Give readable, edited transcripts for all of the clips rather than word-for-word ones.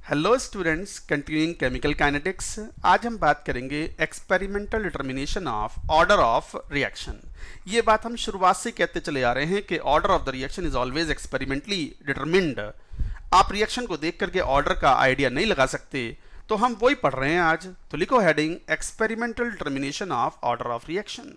Hello students, continuing chemical kinetics. आज हम बात करेंगे experimental determination of order of reaction. ये बात हम शुरुआत से कहते चले आ रहे हैं कि order of the reaction is always experimentally determined. आप रिएक्शन को देख करके ऑर्डर का आइडिया नहीं लगा सकते, तो हम वही पढ़ रहे हैं आज। तो लिखो heading experimental determination of order of reaction.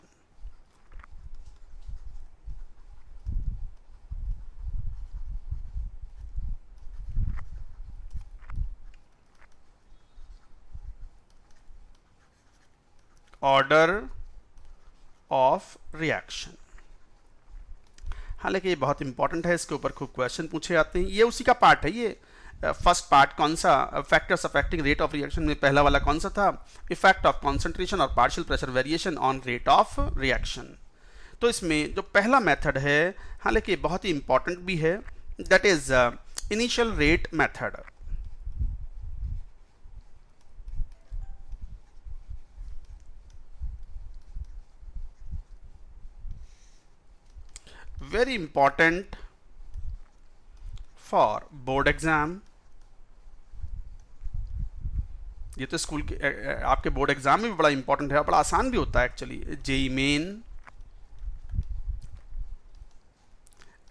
Order of reaction, हालांकि ये बहुत इंपॉर्टेंट है, इसके ऊपर खूब क्वेश्चन पूछे जाते हैं। ये उसी का पार्ट है। ये फर्स्ट पार्ट कौन सा, factors affecting rate of reaction में पहला वाला कौन सा था, इफेक्ट ऑफ कॉन्सेंट्रेशन और partial pressure variation on rate of reaction. तो इसमें जो पहला मेथड है, हालांकि बहुत ही इंपॉर्टेंट भी है, that is initial rate method. very important for board exam। ये तो स्कूल के आपके बोर्ड एग्जाम में भी बड़ा इंपॉर्टेंट है, बड़ा आसान भी होता है actually. JEE Main,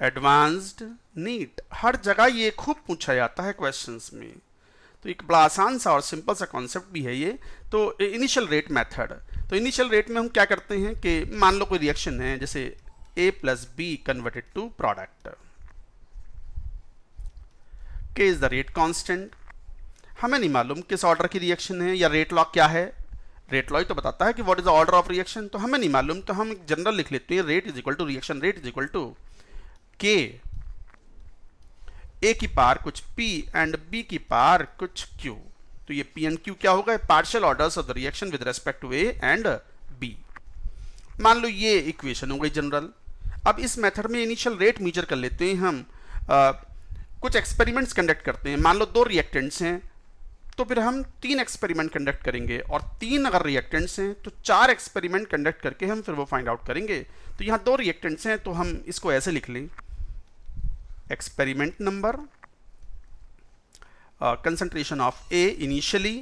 advanced, NEET, हर जगह ये खूब पूछा जाता है क्वेश्चंस में। तो एक बड़ा आसान सा और सिंपल सा कॉन्सेप्ट भी है ये। तो इनिशियल रेट मेथड, तो इनिशियल रेट में हम क्या करते हैं कि मान लो कोई रिएक्शन है, जैसे A plus B converted to product, K is the rate constant। हमें नहीं मालूम किस ऑर्डर की रिएक्शन है या रेट लॉ क्या है। रेट लॉ ही तो बताता है कि what is the order of reaction. तो हमें नहीं मालूम, तो हम जनरल लिख लेते हैं, rate is equal to reaction rate is equal to K, A की पार कुछ P एंड B की पार कुछ Q। तो ये P एंड Q क्या होगा, partial orders of the reaction with respect to A and B। मान लो ये इक्वेशन हो गई जनरल। अब इस मेथड में इनिशियल रेट मेजर कर लेते हैं हम। कुछ एक्सपेरिमेंट्स कंडक्ट करते हैं। मान लो 2 रिएक्टेंट्स हैं, तो फिर हम 3 एक्सपेरिमेंट कंडक्ट करेंगे, और 3 अगर रिएक्टेंट्स हैं तो 4 एक्सपेरिमेंट कंडक्ट करके हम फिर वो फाइंड आउट करेंगे। तो यहाँ 2 रिएक्टेंट्स हैं, तो हम इसको ऐसे लिख लें, experiment number, concentration of A initially,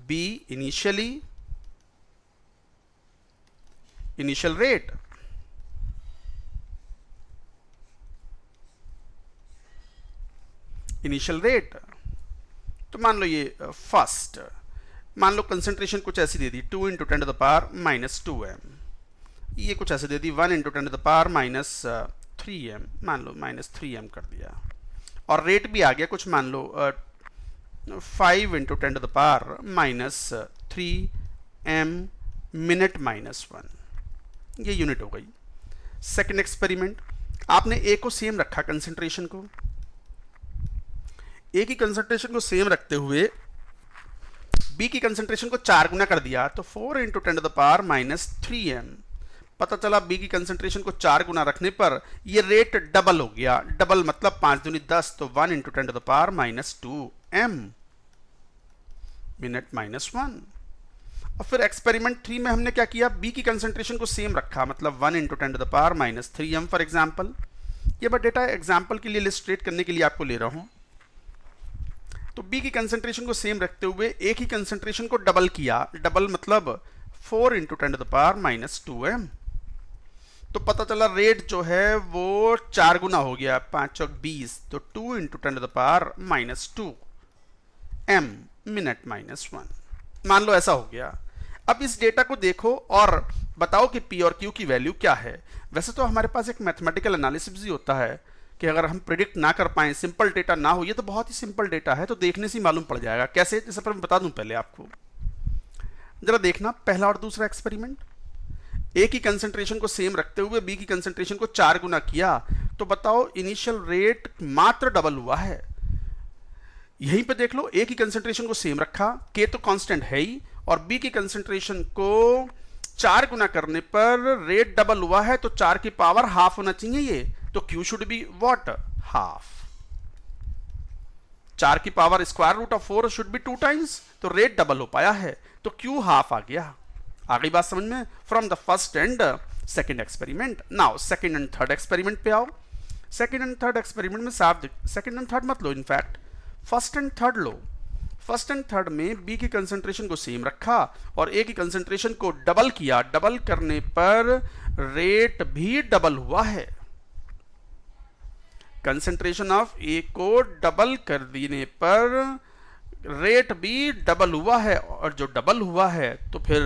B initially, initial rate, initial rate. तो मान लो ये फर्स्ट, मान लो कंसंट्रेशन कुछ ऐसी दे दी, 2 into 10 to the power minus 2m। ये कुछ ऐसे दे दी, 1 into 10 to the power minus 3m, मान लो माइनस 3m कर दिया। और रेट भी आ गया कुछ, मान लो 5 into 10 to the power minus 3m minute minus 1। ये यूनिट हो गई। सेकेंड एक्सपेरिमेंट, आपने ए को सेम रखा, कंसंट्रेशन को, ए की कंसंट्रेशन को सेम रखते हुए बी की कंसंट्रेशन को 4 गुना कर दिया, तो 4 into 10 to the power minus 3m। पता चला बी की कंसंट्रेशन को 4 गुना रखने पर ये रेट डबल हो गया। डबल मतलब 5 दूनी 10, तो 1 into 10 to the power minus 2m minute minus 1। और फिर एक्सपेरिमेंट 3 में हमने क्या किया, बी की कंसंट्रेशन को सेम रखा, मतलब 1 into 10 to the power minus 3m for example. ये बस डेटा एग्जाम्पल के लिए इलिस्ट्रेट करने के लिए आपको ले रहा हूं। तो B की कंसंट्रेशन को सेम रखते हुए A की कंसंट्रेशन को डबल किया। डबल मतलब 4 into 10 to the power minus 2m। तो पता चला रेट जो है वो 4 गुना हो गया, 5 चौक 20, तो 2 into 10 to the power minus 2m minute minus 1। मान लो ऐसा हो गया। अब इस डेटा को देखो और बताओ कि P और Q की वैल्यू क्या है। वैसे तो हमारे पास एक मैथमेटिकल एनालिसिस भी होता है कि अगर हम प्रिडिक्ट ना कर पाएं, सिंपल डेटा ना हो, ये तो बहुत ही सिंपल डेटा है, तो देखने से मालूम पड़ जाएगा कैसे। जैसे पर मैं बता दूं पहले आपको, जरा देखना पहला और दूसरा एक्सपेरिमेंट। ए की कंसंट्रेशन को सेम रखते हुए बी की कंसंट्रेशन को 4 गुना किया, तो बताओ इनिशियल रेट मात्र डबल हुआ है। यहीं पे देख लो, ए की कंसंट्रेशन को सेम रखा, के तो कांस्टेंट है ही, और बी की कंसंट्रेशन को 4 गुना करने पर रेट डबल हुआ है, तो 4 की पावर हाफ होना चाहिए ये, तो Q should be what, half. 4 की power square root of 4 should be 2 times, तो रेट डबल हो पाया है, तो Q हाफ आ गया। आ गई बात समझ में, from the first and second experiment. Now second and third experiment पे आओ। सेकेंड एंड थर्ड एक्सपेरिमेंट में साफ, सेकेंड एंड थर्ड मत लो, इनफैक्ट फर्स्ट एंड थर्ड लो, फर्स्ट एंड थर्ड में बी की कंसंट्रेशन को सेम रखा और ए की कंसंट्रेशन को डबल किया, डबल करने पर रेट भी डबल हुआ है। कंसंट्रेशन ऑफ ए को डबल कर देने पर रेट भी डबल हुआ है, और जो डबल हुआ है तो फिर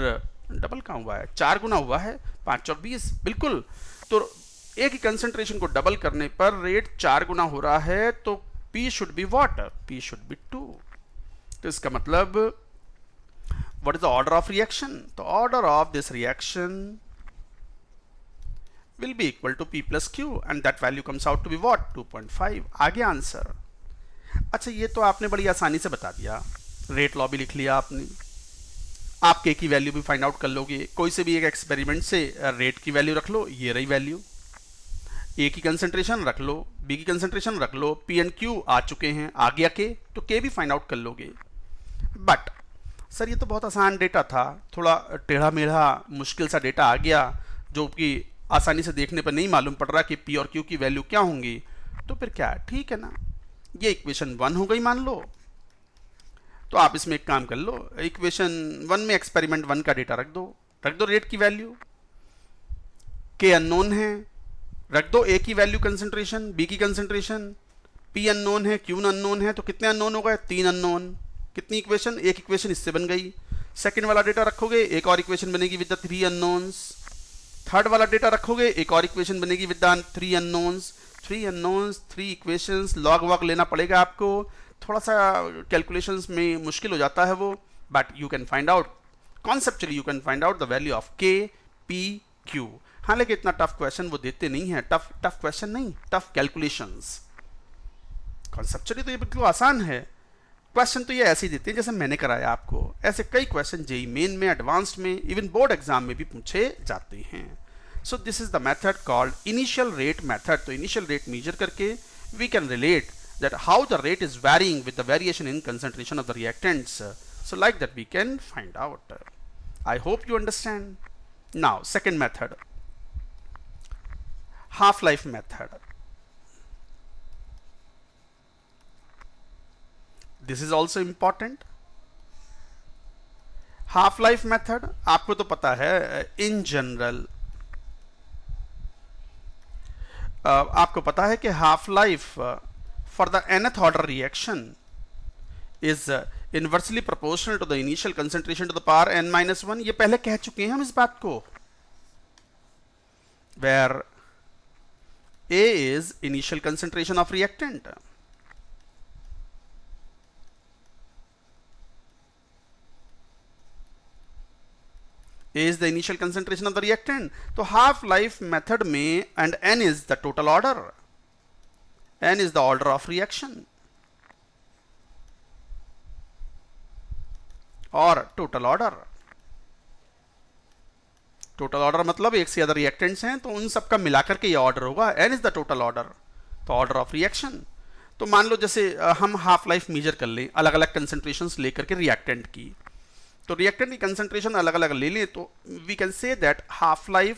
डबल कहां हुआ है, 4 गुना हुआ है, 5 और 20, बिल्कुल। तो ए की कंसंट्रेशन को डबल करने पर रेट 4 गुना हो रहा है, तो P should be what, P should be 2। तो इसका मतलब what is the order of reaction, तो order of this reaction will be equal to P plus Q and that value comes out to be what, 2.5। आगे answer. अच्छा, ये तो आपने बड़ी आसानी से बता दिया, रेट लॉ भी लिख लिया आपने, आप K की वैल्यू भी फाइंड आउट कर लोगे, कोई से भी एक एक्सपेरिमेंट से रेट की वैल्यू रख लो, ये रही वैल्यू, A की कंसंट्रेशन रख लो, B की कंसंट्रेशन रख लो, P एंड Q आ चुके हैं, आ गया K, तो K भी फाइंड आउट कर लोगे। बट सर ये तो बहुत आसान डेटा था, थोड़ा टेढ़ा मेढ़ा मुश्किल सा डेटा आ गया जो कि आसानी से देखने पर नहीं मालूम पड़ रहा कि P और Q की वैल्यू क्या होंगी, तो फिर क्या, ठीक है ना, ये इक्वेशन 1 हो गई मान लो। तो आप इसमें एक काम कर लो, इक्वेशन 1 में एक्सपेरिमेंट 1 का डेटा रख दो रेट की वैल्यू, K अननोन है, रख दो A की वैल्यू कंसंट्रेशन, B की कंसंट्रेशन, P अननोन है, Q अननोन है, तो कितने अननोन हो गए, 3 अननोन। कितनी इक्वेशन, एक इक्वेशन इससे बन गई। सेकंड वाला डेटा रखोगे, एक और इक्वेशन बनेगी विद द 3 अननोन्स। थर्ड वाला डेटा रखोगे, एक और इक्वेशन बनेगी with the 3 unknowns. 3 unknowns, 3 equations, log वॉग लेना पड़ेगा आपको, थोड़ा सा कैलकुलेशंस में मुश्किल हो जाता है वो, but you can find out conceptually, you can find out the value of K, P, Q। हालांकि इतना टफ क्वेश्चन वो देते नहीं है, टफ क्वेश्चन नहीं, टफ कैलकुलेशंस। कॉन्सेप्चुअली तो ये बिल्कुल आसान है, क्वेश्चन तो ये ऐसे ही देते हैं जैसे मैंने कराया आपको। ऐसे कई क्वेश्चन जेईई मेन में, एडवांस्ड में, इवन बोर्ड एग्जाम में भी पूछे जाते हैं। So this is the method called initial rate method. तो इनिशियल रेट मेजर करके we can relate that how the rate is varying with the variation in concentration of the reactants. So like that we can find out. I hope you understand. Now second method, half life method. This is also important. Half life method आपको तो पता है, in general आपको पता है कि half life for the nth order reaction is inversely proportional to the initial concentration to the power n minus 1। ये पहले कह चुके हैं हम इस बात को, where A is initial concentration of reactant, A is the initial concentration of the reactant। तो half life method में and n is the total order, n is the order of reaction और total order। total order मतलब एक से ज्यादा reactants हैं तो उन सबका मिलाकर के ये order होगा, n is the total order, तो order of reaction। तो मान लो जैसे हम हाफ लाइफ मेजर कर लें अलग अलग कंसंट्रेशंस लेकर के रिएक्टेंट की, तो रिएक्टेंट की कंसंट्रेशन अलग अलग ले लें तो we can say that half life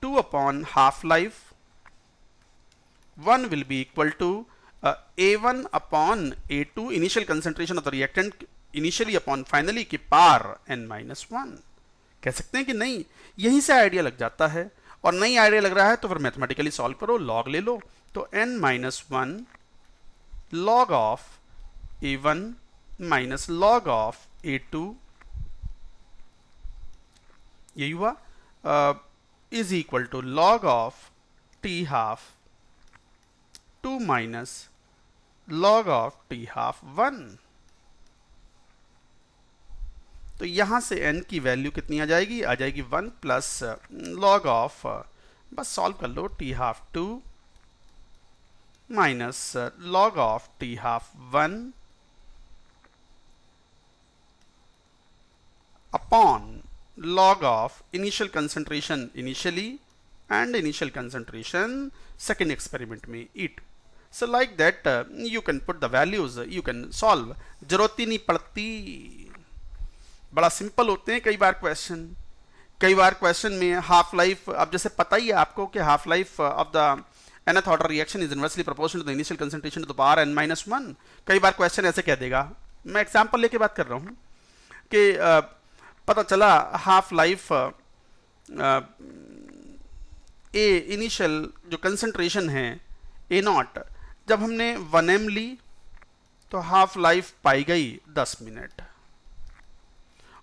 2 upon half life 1 will be equal to A1 upon A2 initial concentration of the reactant initially upon finally की पावर n minus 1। कह सकते हैं कि नहीं, यहीं से आइडिया लग जाता है, और नहीं आइडिया लग रहा है तो फिर मैथमेटिकली सॉल्व करो, लॉग ले लो, तो n minus 1 log of A1 minus log of A2 यही हुआ is equal to log of T half 2 minus log of T half 1। तो यहां से n की वैल्यू कितनी आ जाएगी, 1 प्लस log of, बस सॉल्व कर लो, T half 2 minus log of T half 1 upon log of initial concentration initially and initial concentration second experiment में it। So like that you can put the values, you can solve, जरूरत ही नहीं पड़ती, बड़ा simple होते हैं कई बार question में हाफ लाइफ, अब जैसे पता ही है आपको कि half life of the nth order reaction is inversely proportional to the initial concentration to the power n-1। कई बार क्वेश्चन ऐसे कह देगा, मैं एग्जांपल लेके बात कर रहा हूँ कि पता चला हाफ लाइफ ए इनिशियल जो कंसंट्रेशन है A0, जब हमने 1m ली तो हाफ लाइफ पाई गई 10 मिनट,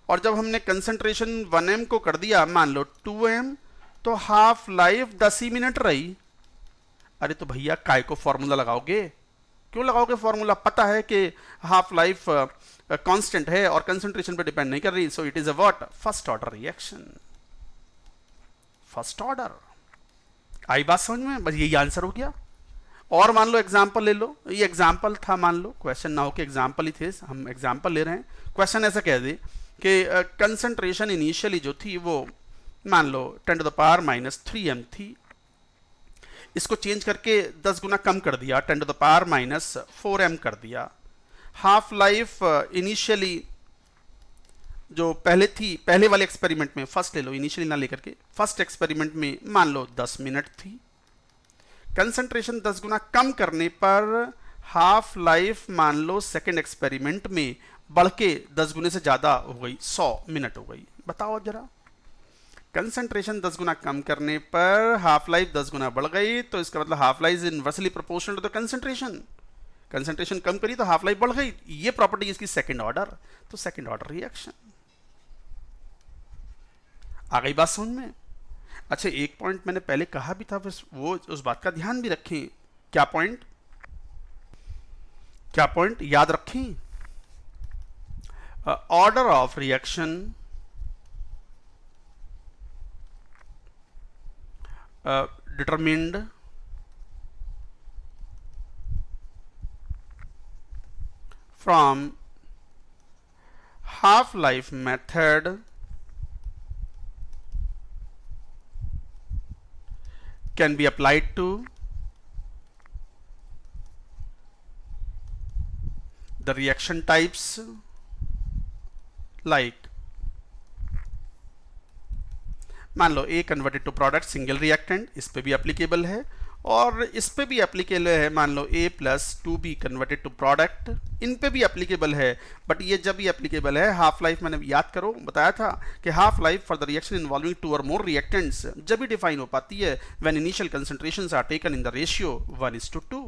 और जब हमने कंसंट्रेशन 1m को कर दिया मान लो 2m तो हाफ लाइफ 10 ही मिनट रही। अरे तो भैया काय को फॉर्मूला लगाओगे, क्यों लगाओगे फॉर्मूला? पता है कि हाफ लाइफ कांस्टेंट है और कंसंट्रेशन पे डिपेंड नहीं कर रही, so it is a what, first order reaction, first order. आई बात समझ में? बस यही आंसर हो गया। और मान लो एग्जाम्पल ले लो, ये एग्जाम्पल था, मान लो क्वेश्चन ना हो कि एग्जाम्पल ही थे, हम एग्जाम्पल ले रहे हैं। क्वेश्चन ऐसा कह दे कि कंसंट्रेशन इनिशियली जो थी वो मान लो 10⁻³ थी, इसको चेंज करके 10 गुना कम कर दिया, 10⁻⁴m कर दिया। हाफ लाइफ इनिशियली जो पहले थी, पहले वाले एक्सपेरिमेंट में, फर्स्ट ले लो, इनिशियली ना लेकर के, फर्स्ट एक्सपेरिमेंट में मान लो 10 मिनट थी। कंसंट्रेशन 10 गुना कम करने पर हाफ लाइफ मान लो सेकेंड एक्सपेरिमेंट में बढ़ के 10 गुने से ज़्यादा हो गई, 100 मिनट हो गई। बताओ अब जरा, कंसंट्रेशन 10 गुना कम करने पर हाफ लाइफ 10 गुना बढ़ गई, तो इसका मतलब half life is inversely proportional to the concentration. Concentration कम करी तो हाफ लाइफ बढ़ गई, ये प्रॉपर्टी इसकी सेकंड ऑर्डर, तो सेकंड ऑर्डर रिएक्शन। आ गई बात समझ में? अच्छा, एक पॉइंट मैंने पहले कहा भी था, बस वो उस बात का ध्यान भी रखें। क्या पॉइंट? क्या पॉइंट याद रखें? Order of reaction determined from half-life method can be applied to the reaction types like, मान लो A converted to product single reactant, इस पे भी एप्लीकेबल है, और इस पे भी एप्लीकेबल है, मान लो A + 2B converted to product, इन पे भी एप्लीकेबल है। बट ये जब भी एप्लीकेबल है, हाफ लाइफ मैंने याद करो बताया था कि half life for the reaction involving 2 और मोर रिएक्टेंट्स जब भी डिफाइन हो पाती है when initial concentrations are taken in the ratio 1:2।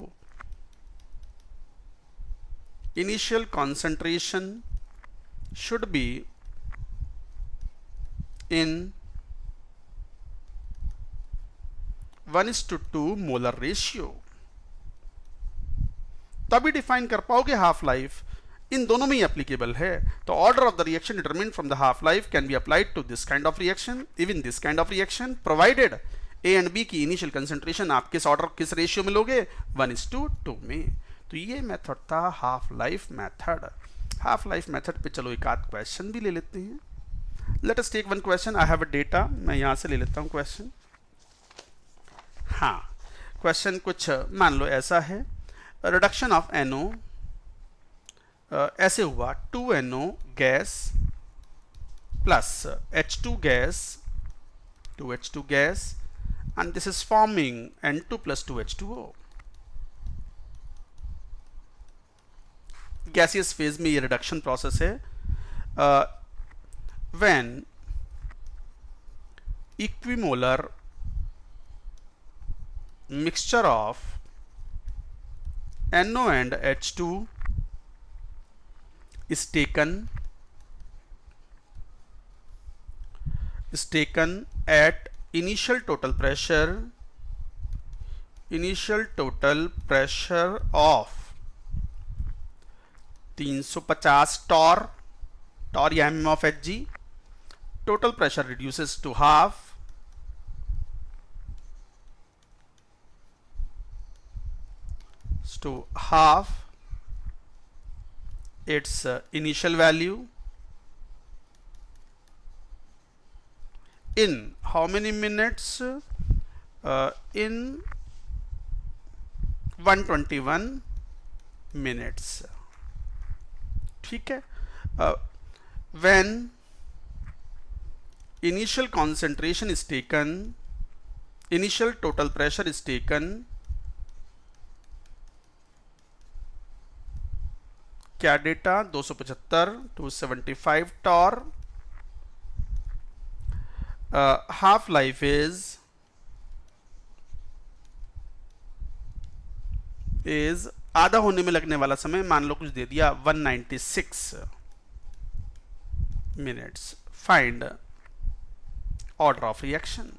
Initial concentration should be in 1:2 molar ratio, तभी डिफाइन कर पाओगे हाफ लाइफ। इन दोनों में ही एप्लीकेबल है। तो order of the reaction determined from the half life can be applied to this kind of reaction, even this kind of reaction, provided A and B की initial concentration आप किस order, किस ratio में लोगे, 1:2 में। तो ये मेथड था half life method. Half life method पे चलो एक आध क्वेश्चन भी ले लेते हैं। Let us take one question. I have a data, मैं यहां से ले लेता हूं क्वेश्चन। हाँ, क्वेश्चन कुछ मान लो ऐसा है, रिडक्शन ऑफ NO, ऐसे हुआ 2NO gas plus H2 gas, 2H2 gas, and this is forming N2 + 2H2O। Gaseous phase में ये रिडक्शन प्रोसेस है। When equimolar mixture of NO and H2 is taken at initial total pressure of 350 torr या mm of Hg, total pressure reduces to half, to half its initial value in how many minutes? In 121 minutes। ठीक है। when initial concentration is taken, initial total pressure is taken क्या data 275 275 torr, half life is आधा होने में लगने वाला समय मान लो कुछ दे दिया 196 minutes. Find order of reaction.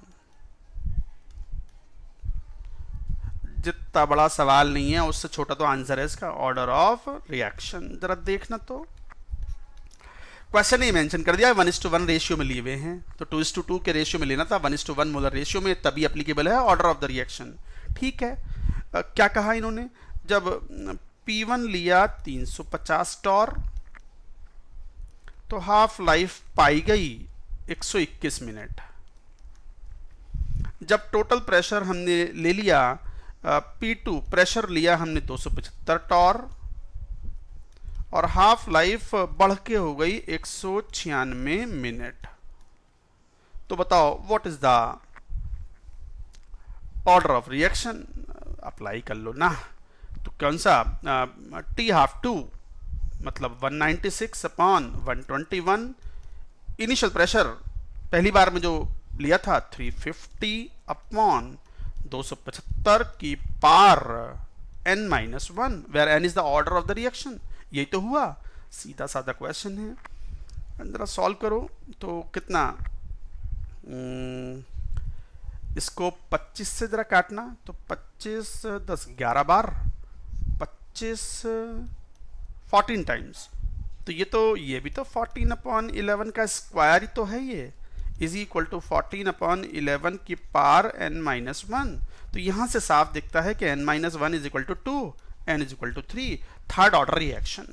जितना बड़ा सवाल नहीं है उससे छोटा तो आंसर है इसका, ऑर्डर ऑफ रिएक्शन। जरा देखना तो क्वेश्चन ही मेंशन कर दिया 1:1 रेशियो में लिए हुए हैं, तो 2:2 के रेशियो में लेना था, 1:1 मोलर रेशियो में, तभी एप्लीकेबल है ऑर्डर ऑफ द रिएक्शन। ठीक है, क्या कहा इन्होंने, जब P1 लिया 350 टॉर तो हाफ लाइफ पाई गई 121 मिनट। जब टोटल प्रेशर हमने ले लिया P2 प्रेशर लिया हमने 275 टॉर और हाफ लाइफ बढ़ के हो गई 196 मिनट। तो बताओ what is the order of reaction. Apply कर लो ना, तो कौन सा T12 मतलब 196 अपॉन 121। इनिशियल प्रेशर पहली बार में जो लिया था 350 अपॉन 275 की power n-1 where n is the order of the reaction. यही तो हुआ, सीधा साधा क्वेश्चन है। जरा सॉल्व करो तो कितना, इसको 25 से जरा काटना तो 25 10 11 बार 25 14 टाइम्स, तो ये भी तो 14 अपॉन 11 का स्क्वायर ही तो है, ये इज इक्वल टू 14 अपॉन 11 की पावर n-1। तो यहां से साफ दिखता है कि n-1 is equal to 2, n is equal to 3, third order reaction.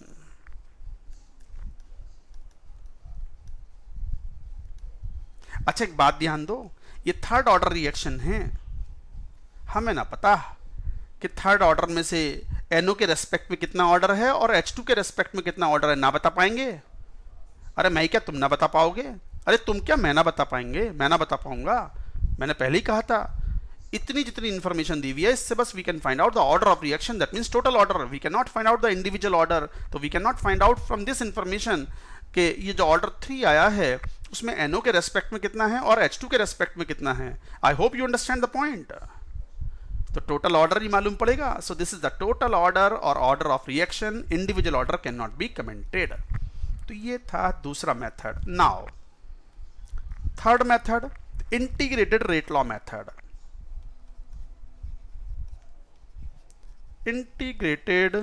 अच्छा एक बात ध्यान दो, ये थर्ड ऑर्डर रिएक्शन है, हमें ना पता कि थर्ड ऑर्डर में से NO के रेस्पेक्ट में कितना ऑर्डर है और H2 के रेस्पेक्ट में कितना ऑर्डर है, ना बता पाएंगे। अरे मैं क्या, तुम ना बता पाओगे, अरे तुम क्या मैं ना बता पाएंगे, मैं ना बता पाऊंगा। मैंने पहले ही कहा था इतनी जितनी इंफॉर्मेशन दी हुई है इससे बस we can find out the order of reaction, that means total order. We can not find out the individual order, तो we can not find out from this information कि ये जो ऑर्डर 3 आया है उसमें NO के रेस्पेक्ट में कितना है और H2 के रेस्पेक्ट में कितना है। I hope you understand the point. तो टोटल ऑर्डर ही मालूम पड़ेगा। So this is the total order और order of reaction, individual order can not be commented. तो ये था दूसरा method. Now third method, integrated rate law method. Integrated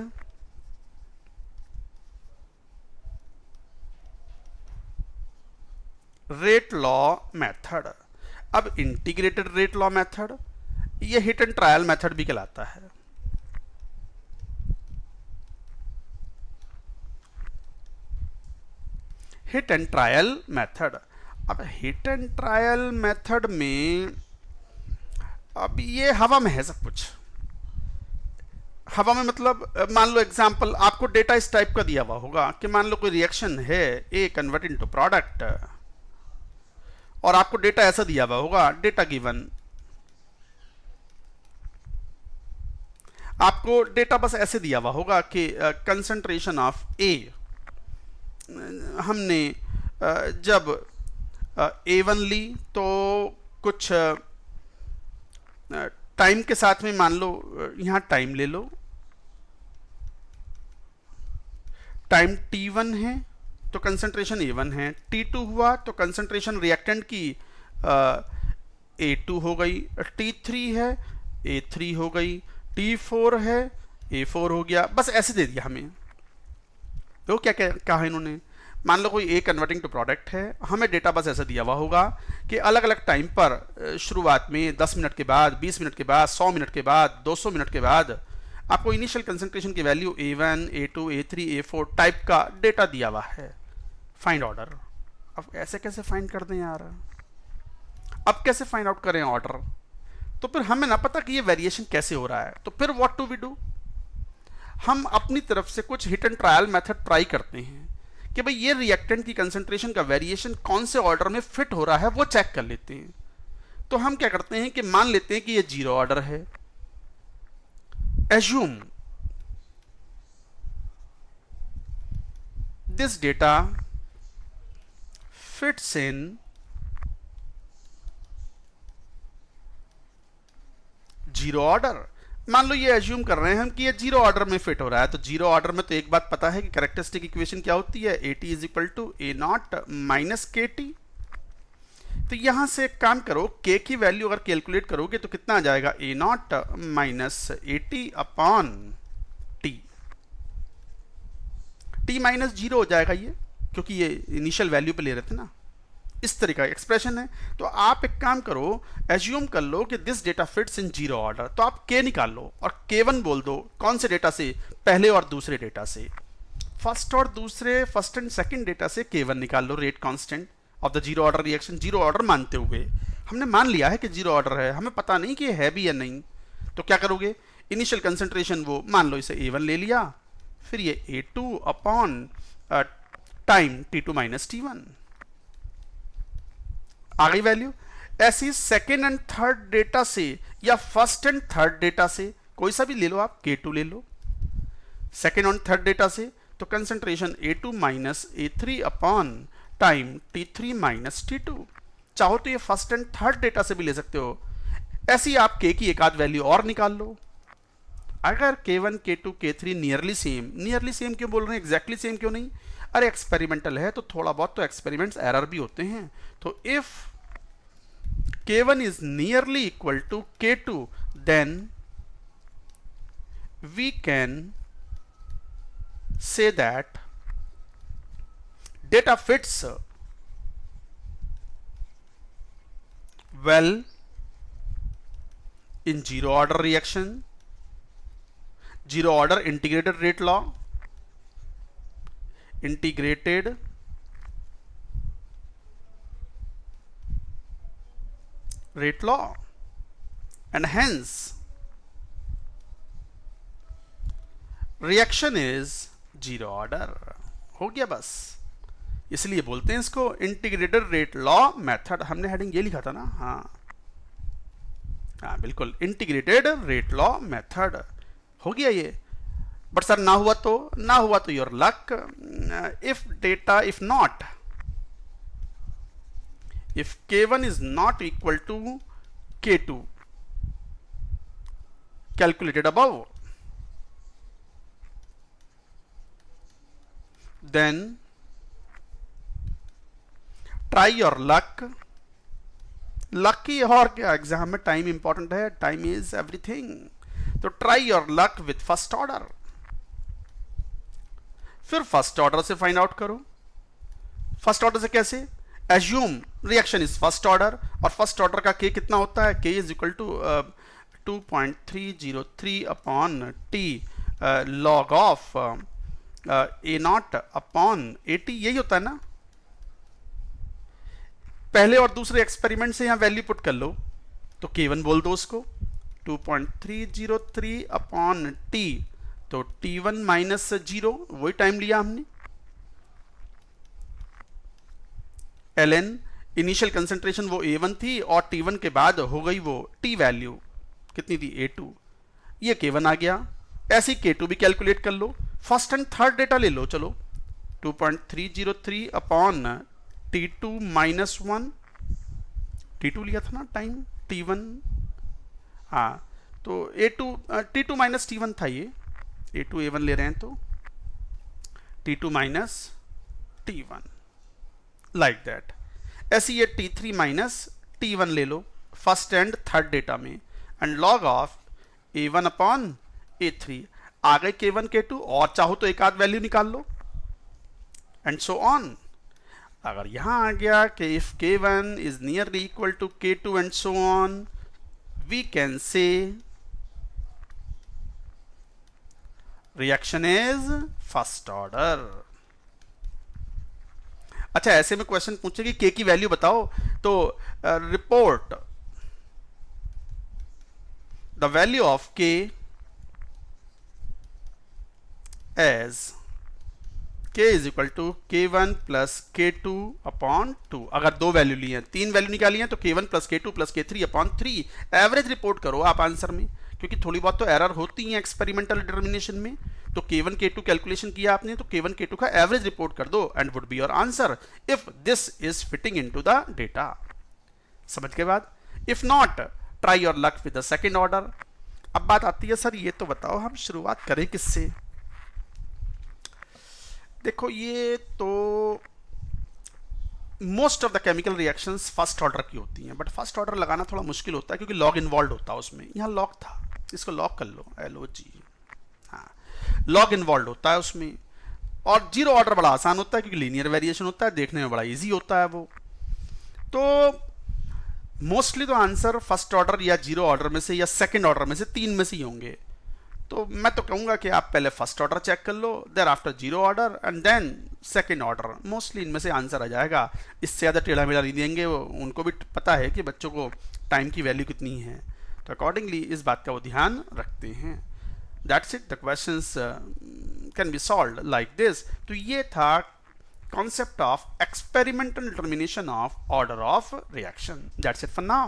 rate law method. अब इंटीग्रेटेड रेट लॉ मेथड ये hit and trial method भी कहलाता है। Hit and trial method. अब हिट एंड ट्रायल मेथड में अब ये हवा में है सब कुछ। हवा में मतलब मान लो एग्जांपल, आपको डेटा इस टाइप का दिया हुआ होगा कि मान लो कोई रिएक्शन है ए कन्वर्ट इनटू प्रोडक्ट, और आपको डेटा ऐसा दिया हुआ होगा, डेटा गिवन, आपको डेटा बस ऐसे दिया हुआ होगा कि कंसंट्रेशन ऑफ ए, हमने जब A1 ली तो कुछ टाइम के साथ में मान लो यहां टाइम ले लो, टाइम T1 है तो कंसंट्रेशन A1 है, T2 हुआ तो कंसंट्रेशन रिएक्टेंट की A2 हो गई, T3 है A3 हो गई, T4 है A4 हो गया, बस ऐसे दे दिया हमें। तो क्या कहा इन्होंने, मान लो कोई ए कन्वर्टिंग टू प्रोडक्ट है, हमें डेटा बस ऐसा दिया हुआ होगा कि अलग अलग टाइम पर शुरुआत में 10 मिनट के बाद, 20 मिनट के बाद, 100 मिनट के बाद, 200 मिनट के बाद आपको इनिशियल कंसंट्रेशन की value A1, A2, A3, A4 type का डेटा दिया हुआ है। Find order. अब ऐसे कैसे फाइंड कर दें यार, अब कैसे फाइंड आउट करें ऑर्डर, तो फिर हमें ना पता कि ये वेरिएशन कैसे हो रहा है। तो फिर व्हाट टू वी डू, हम अपनी तरफ से कुछ hit and trial method try करते हैं कि भाई ये रिएक्टेंट की कंसंट्रेशन का वेरिएशन कौन से ऑर्डर में फिट हो रहा है, वो चेक कर लेते हैं। तो हम क्या करते हैं कि मान लेते हैं कि ये 0 ऑर्डर है, assume this data fits in zero order. मान लो ये एज्यूम कर रहे हैं हम कि ये जीरो ऑर्डर में फिट हो रहा है, तो जीरो ऑर्डर में तो एक बात पता है कि कैरेक्टरिस्टिक इक्वेशन क्या होती है, A T is equal to A not minus K T. तो यहां से एक काम करो, के की वैल्यू अगर कैलकुलेट करोगे तो कितना आ जाएगा, A not minus A T upon T. T minus zero हो जाएगा ये, क्योंकि ये इनिशियल वैल्यू पे ले रहे थे ना, इस तरह का एक्सप्रेशन है। तो आप एक काम करो, एज्यूम कर लो कि this data fits in zero order, तो आप के निकाल लो और k1 बोल दो। कौन से डेटा से, पहले और दूसरे डेटा से, फर्स्ट और दूसरे, फर्स्ट एंड सेकंड डेटा से k1 निकाल लो, rate constant of the zero order reaction. Zero order मानते हुए हमने मान लिया है कि जीरो ऑर्डर है, हमें पता नहीं कि ये है भी या नहीं, तो क्या करोगे, इनिशियल कंसंट्रेशन वो मान लो इसे a1 ले लिया, फिर ये a2 upon time t2 minus t1 आ गई वैल्यू। ऐसी सेकेंड एंड थर्ड डेटा से या फर्स्ट एंड थर्ड डेटा से, कोई सा भी ले लो आप, k2 ले लो सेकेंड एंड थर्ड डेटा से, तो concentration a2 minus a3 upon time t3 minus t2। चाहो तो ये फर्स्ट एंड थर्ड डेटा से भी ले सकते हो। ऐसी आप k की एक आध वैल्यू और निकाल लो। अगर k1 k2 k3 nearly same क्यों बोल रहे हैं, एग्जैक्टली सेम क्यों नहीं, अरे एक्सपेरिमेंटल है तो थोड़ा बहुत तो एक्सपेरिमेंट्स एरर भी होते हैं। तो if k1 is nearly equal to k2, then we can say that data fits well in zero order reaction, zero order integrated rate law, integrated rate law, and hence reaction is zero order। हो गया बस, इसलिए बोलते हैं इसको integrated rate law method. हमने heading ये लिखा था ना, हाँ बिल्कुल, इंटीग्रेटेड रेट लॉ मेथड हो गया ये। बट सर ना हुआ तो your luck. If data, if k1 is not equal to k2 calculated above, then try your luck। Lucky और क्या, एग्जाम में टाइम इंपॉर्टेंट है, टाइम इज एवरीथिंग। तो try your luck with first order, फिर first order से find out करो। First order से कैसे, assume reaction is first order, और फर्स्ट ऑर्डर का k कितना होता है, k is equal to 2.303 upon t log of A naught upon A T, यही होता है ना। पहले और दूसरे एक्सपेरिमेंट से यहां वैल्यू पुट कर लो, तो k1 बोल दो उसको, 2.303 अपॉन t, तो t1 माइनस 0, वही टाइम लिया हमने। ln इनिशियल कंसंट्रेशन वो a1 थी और t1 के बाद हो गई वो t वैल्यू कितनी थी, a2, ये k1 आ गया। ऐसे k2 भी कैलकुलेट कर लो, फर्स्ट एंड थर्ड डेटा ले लो, चलो 2.303 अपॉन t2 माइनस 1, t2 लिया था ना टाइम, t1, हाँ तो a2 t2 माइनस t1 था, ये a2 a1 ले रहे हैं तो t2 minus t1 like that. ऐसे ये t3 माइनस t1 ले लो फर्स्ट एंड थर्ड डेटा में, and log of a1 upon a3, आ गए k1 k2, और चाहो तो एक आध वैल्यू निकाल लो, एंड सो ऑन। अगर यहां आ गया कि if k1 is nearly equal to k2 and so on, we can say reaction is first order. अच्छा, ऐसे में क्वेश्चन पूछे कि k की वैल्यू बताओ, तो report the value of k as k is equal to k1 plus k2 upon 2। अगर दो वैल्यू ली हैं, तीन वैल्यू निकाली हैं, तो k1 plus k2 plus k3 upon 3। Average report करो आप आंसर में क्योंकि थोड़ी बहुत तो एरर होती है एक्सपेरिमेंटल डिटर्मिनेशन में। तो K1 K2 कैलकुलेशन किया आपने तो K1 K2 का एवरेज रिपोर्ट कर दो and would be your answer if this is fitting into the data. समझ के बाद if not try your luck with the second order. अब बात आती है सर ये तो बताओ हम शुरुआत करें किससे। देखो ये तो most of the chemical reactions first order की होती हैं, बट फर्स्ट ऑर्डर लगाना थोड़ा मुश्किल होता है क्योंकि लॉग इन्वॉल्व होता है उसमें। यहाँ लॉग था, इसको लॉग कर लो, LOG। हाँ, लॉग इन्वॉल्व होता है उसमें। और जीरो ऑर्डर बड़ा आसान होता है क्योंकि लीनियर वेरिएशन होता है, देखने में बड़ा इजी होता है वो। तो मोस्टली तो आंसर फर्स्ट ऑर्डर या जीरो ऑर्डर में से या सेकंड ऑर्डर में से, तीन में से ही होंगे। तो मैं तो कहूँगा कि आप पहले फर्स्ट ऑर्डर चेक कर लो, thereafter zero order and then second order. Mostly इनमें से आंसर आ जाएगा। इससे ज़्यादा टेढ़ा मेढ़ा नहीं देंगे, उनको भी पता है कि बच्चों को टाइम की वैल्यू कितनी है, तो अकॉर्डिंगली इस बात का वो ध्यान रखते हैं। That's it, the questions can be solved like this. तो ये था concept of experimental determination of order of reaction. That's it for now.